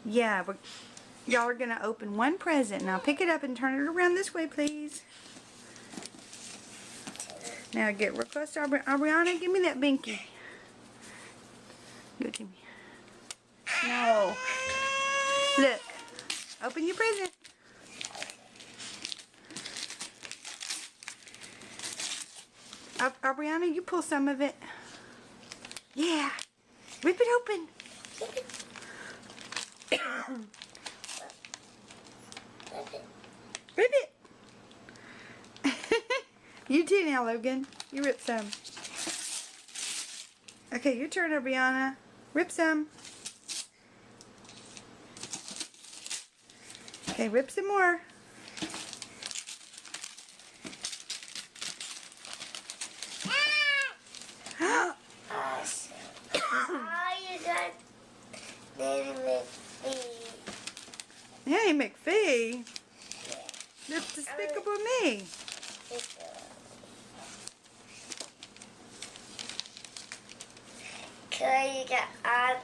Yeah, y'all are going to open one present. Now pick it up and turn it around this way, please. Now get real close to Aubriana. Give me that binky. Give it to me. No. Look. Open your present. Aubriana, you pull some of it. Yeah. Rip it open. Rip it. You too now, Logan. You rip some. Okay, your turn, Aubriana. Rip some. Okay, rip some more. Nanny McPhee? That's Despicable Me. You got odd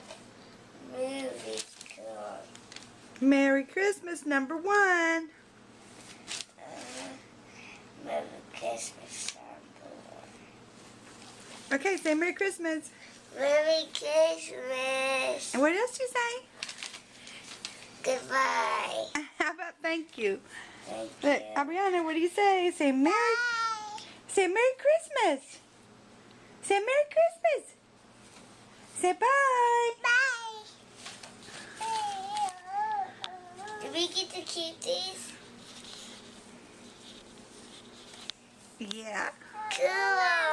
movies called Merry Christmas, number 1. Merry Christmas, number 1. Okay, say Merry Christmas. Merry Christmas. And what else do you say? Goodbye. How about thank you? Thank Look, you. Aubriana, what do you say? Say Merry Christmas. Say Merry Christmas. Say bye. Bye. Do we get to keep these? Yeah. Cool.